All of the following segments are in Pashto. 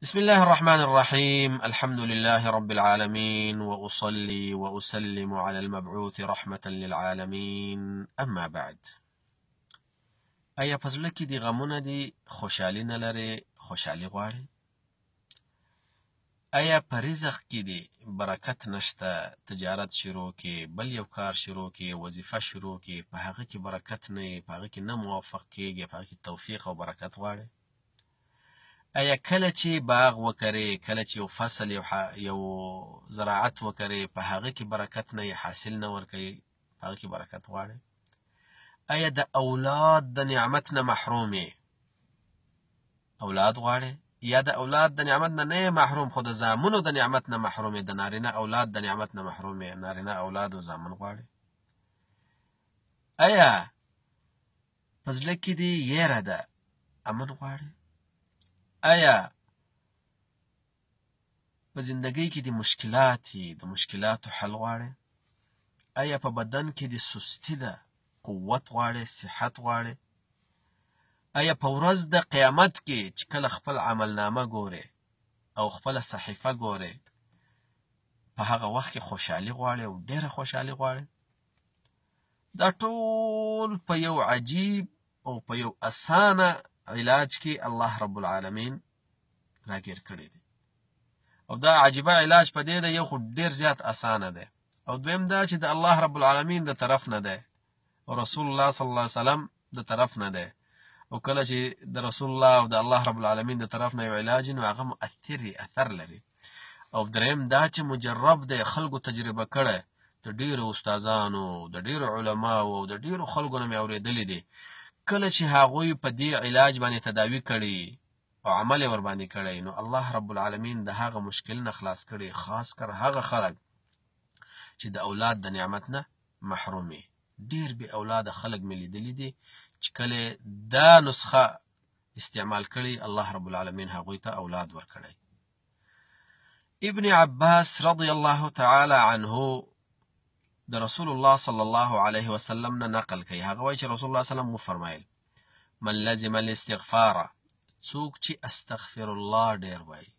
بسم الله الرحمن الرحيم. الحمد لله رب العالمين، وأصلي وأسلم على المبعوث رحمة للعالمين. أما بعد، ایا په زړه کې دي غمونه دي، خوشحالي نه لري، خوشحالي غواړي؟ ایا په رزق کې دي برکت نشته، تجارت شروع کې، بل یو کار شروع کې، وظیفه شروع کې، په هغه کې برکت نه، په هغه کې نه موفق کېږي، په هغه کې توفیق او برکت غواړي؟ ایا کله چې باغ وکرې، کله چې یو فصل یو زراعت وکرې، په هغه کې برکت نه، حاصل نه ورکوي، په هغه کې برکت غواړي؟ ایا د اولاد د نعمت نه محروم یې، اولاد غواړي؟ یا د اولاد د نعمت نه نه محروم، خو د زامنو د نعمت نه محروم یې، د نارینه اولاد د نعمت نه محروم یې، نارینه اولاد او زامن غواړي؟ ایا په زړه کې دې یېره ده، امن غواړي؟ ایا په زندګۍ کې د مشکلات دي، د مشکلاتو حل غواړي؟ ایا په بدن کې د سستی ده، قوت غواړي، صحت غواړي؟ ایا په ورځ د قیامت کې چې کله خپل عملنامه ګوري او خپل صحیفه ګوري، په هغه وخت کې خوشحالي غواړي او ډېره خوشحالي غواړي؟ دا ټول په یو عجیب او په یو اسانه علاج کې الله رب العالمین راګیر کړی دی. او دا عجیبه علاج په دې ده، یو خو ډېر زیات اسانه دی، او دویم دا چې د الله رب العالمین د طرف نه دی او رسول الله صلی الله علیه وسلم د طرف نه دی. او کله چې د رسول الله او د الله رب العالمین د طرف نه یو علاج نو هغه مؤثر اثر لري. او دریم دا چې مجرب دی، خلکو تجربه کړی، د ډېرو استادانو، د ډېرو علماو او د ډېرو خلکو نه مې اورېدلی دي. کله چې هغوی په دې علاج باندې تداوي کړي او عمل یې ورباندې کړی، نو الله رب العالمین د هغه مشکل نه خلاص کړي، خاص کر هغه خلک چې د اولاد د نعمت نه محروم وي. ډېر بې اولاده خلک مې لیدلي دي چې کله دا نسخه استعمال کړي، الله رب العالمین هغوی ته اولاد ورکړی. ابن عباس رضی الله تعالی عنه د رسول الله صلی الله علیه وسلم نه نقل کوي. هغه وایي چې رسول الله صلی الله علیه وسلم وفرمایل: من لزم الاستغفار، څوک چې استغفر الله ډېر وایي،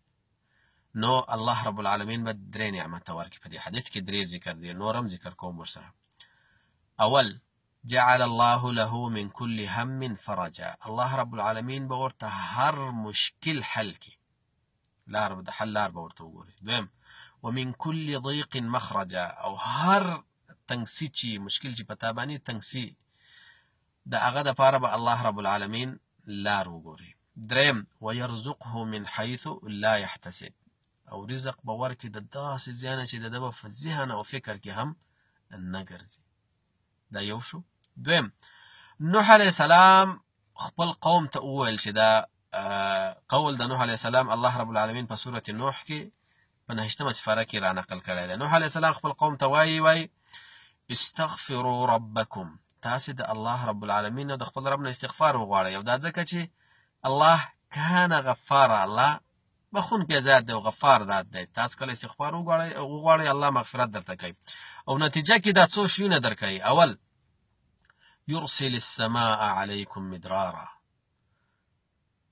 نو الله رب العالمین به درې نعمته ورکړي. په دې حدیث کې درې ذکر دي، نور هم ذکر کوم ورسره. اول، جعل الله له من كل هم فرجا، الله رب العالمین به ورته هر مشکل حل کړي، لار د حل لار به ورته وګوري. دویم، ومن كل ضيق مخرجا، او هر تنګسي چې مشکل چې په تا باندې تنګسي، د هغه دپاره به الله رب العالمین لار وګوري. دریم، ويرزقه من حيث لا يحتسب، او رزق به ورکړي د داسې ځای نه چې د ده به په ذهن او فکر کې هم نه ګرځي. دا یو شو. دویم، نوح علیه السلام خپل قوم ته وویل چې دا قول د نوح علیه السلام الله رب العالمین په سورة نوح کې په 9مه سپاره کې را نقل کړی دی. نوح علیه السلام خپل قوم ته وایي استغفروا ربکم، تاسې د الله رب العالمین او د خپل رب نه استغفار وغواړئ. او دا ځکه چې الله کان غفاره، الله بخونکی ذات دی او غفار ذات دی. تاسو کله استغفار وغواړئ الله مغفرت درته کوي. او نتیجه کې دا څو شیونه درکوي. اول، یرسل السماء علیکم مدرارا،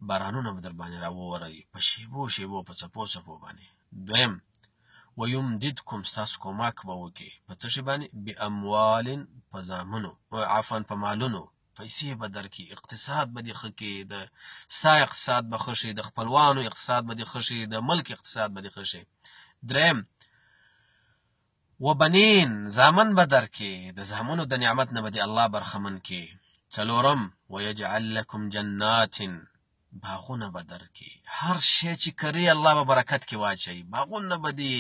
بارانونه به در باندې راوورئ په شیبو شیبو، په څپو څپو باندې. دویم، ویمددکم، ستاسو کومک به وکړي په څه شي باندې؟ باموال، په زامنو، عفوا په مالونو، پیسې به درکړي، اقتصاد به دې ښه کړي، د ستا اقتصاد به ښه شي، د خپلوانو اقتصاد به دې ښه شي، د ملک اقتصاد به دې ښه شي. دریم، وبنین، زامن به درکړي، د زامنو د نعمت نه به دې الله برخمن کړي. څلورم، ویجعل لکم جنات، باغونه به درکړي، هر شی چې کري الله به برکت کې واچوي، باغونه به دي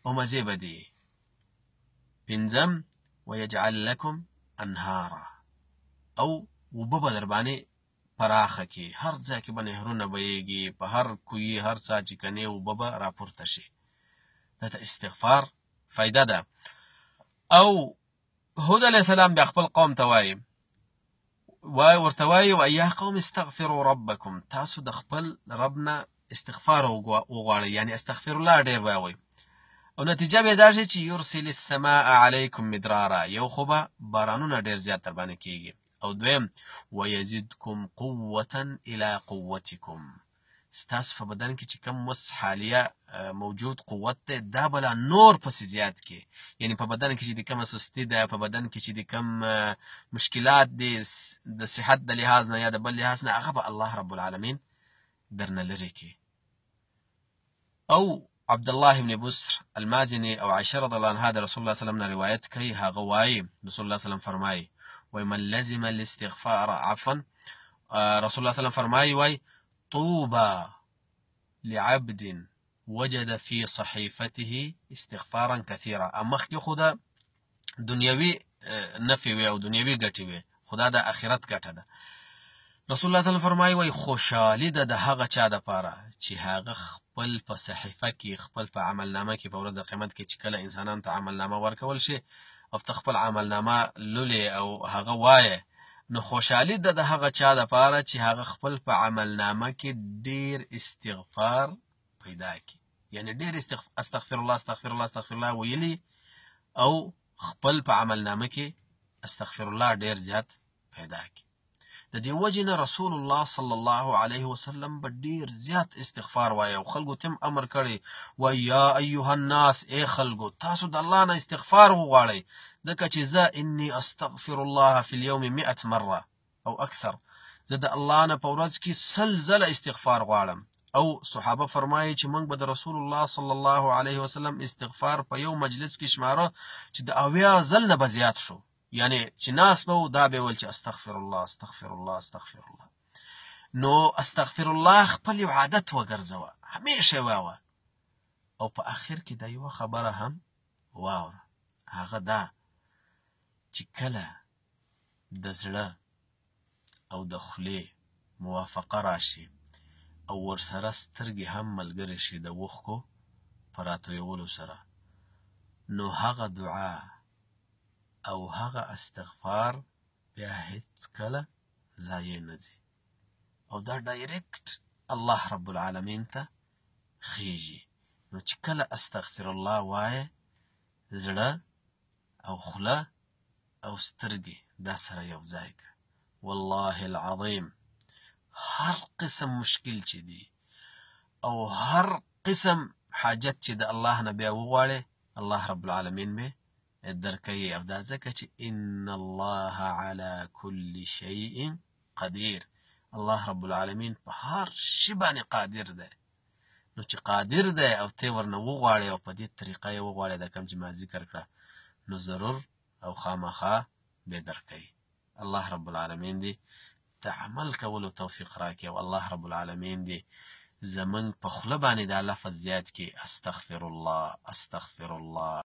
او مزې به دي. پنځم، ویجعل لکم انهارا، او اوبه به در باندې پراخه کړي، هر ځای کې به نهرونه بهیږي، په هر کوی هر څه چې کنې اوبه به راپورته شي. دا د استغفار فایده ده. او هود علیه السلام بیا خپل قوم ته وایي ورته وایي ویا قوم استغفروا ربکم، تاسو د خپل رب نه استغفار وغواړئ، یعنی استغفر الله ډېر وایئ. او نتیجه به دا شي چې یرسل السماء علیکم مدرارا، یو خو به بارانونه ډېر زیات در باندې کېږي. او دویم، ویزدکم قوة الی قوتکم، ستاسو په بدن کې چې کوم وس حالیه موجود قوت دی دا به لا نور پسې زیات کې، یعنی په بدن کې چې د کومه سستي ده، په بدن کې چې د کوم مشکلات دي د صحت د لحاظ نه یا د بل لحاظ نه، هغه به الله رب العالمین درنه لرې کړي. او عبد الله بن بسر المازني او عائشه رضی الله عنها د رسول الله صلی الله علیه وسلم روایت کوي، هغه وایي رسول الله صلی الله علیه وسلم فرمایي ومن لزم الاستغفار عفوا رسول الله صلی الله علیه وسلم فرمایي وایي طوبى لعبد وجد في صحيفته استغفارا كثيرا. مخکې خو د دنیوي نفع وي او دنیوي ګټې وي، خدا د آخرت ګټه ده. رسول الله صلی الله علیه وسلم فرمایي وایي خوشحالي ده د هغه چا دپاره چې هغه خپل په صحیفه کې، خپل په عملنامه کې په ورځ د قیامت کې چې کله انسانانو ته عملنامه ورکول شي او ته خپل عملنامه لولې او هغه وایه، نو خوشحالي ده د هغه چا دپاره چې هغه خپل په عملنامه کې ډېر استغفار پیدا کړي، یعنی ډېر استغفر الله استغفر الله استغفر الله ویلي او خپل په عملنامه کې استغفر الله ډېر زیات پیدا کړي. د دې وجې نه رسول الله صلی الله علیه وسلم به ډېر زیات استغفار وایي او خلکو ته هم امر کړی وایي یا ایها الناس، ای خلکو تاسو د الله نه استغفار وغواړئ، ځکه چې زه انی استغفر الله فی اليوم 100 مره او اکثر، زه د الله نه په ورځ کې 100 ځله استغفار غواړم. او صحابه فرمایي چې موږ به د رسول الله صلی الله علیه وسلم استغفار په یو مجلس کې شماره چې د 80 ځل نه به زیات شو، یعنی چې ناس به و دا به ویل چې استغفر الله استغفر الله استغفر الله. نو استغفر الله خپل یو عادت وګرځوه، همیشه وایه. او په آخر کې دا یوه خبره هم واوره، هغه دا چې کله د زړه او د خولې موافقه راشي او ورسره سترګې هم ملګرې شي د اوښکو په راتویولو سره، نو هغه دعا او هغه استغفار بیا هیڅکله ضایع نه ځي او دا ډایرکټ الله رب العالمین ته خیږي. نو چې کله استغفر الله وایه، زړه او خوله او سترګې دا سره یو ځای کړه. والله العظیم هر قسم مشکل چې دی او هر قسم حاجت چې د الله نه بیا وغواړې، الله رب العالمین مې درکوي. او دا ځکه چې ان الله على كل شيء قدیر، الله رب العالمین په هر شي باندې قادر دی. نو چې قادر دی او ته ورنه وغواړې او په دې طریقه یې وغواړې دا کوم چې ما ذکر کړه، نو ضرور او خامخا به درکوي. الله رب العالمین دی د عمل کولو توفیق راکړي او الله رب العالمین دی زمونږ په خوله باندې دا لفظ زیات کړي استغفر الله استغفر الله.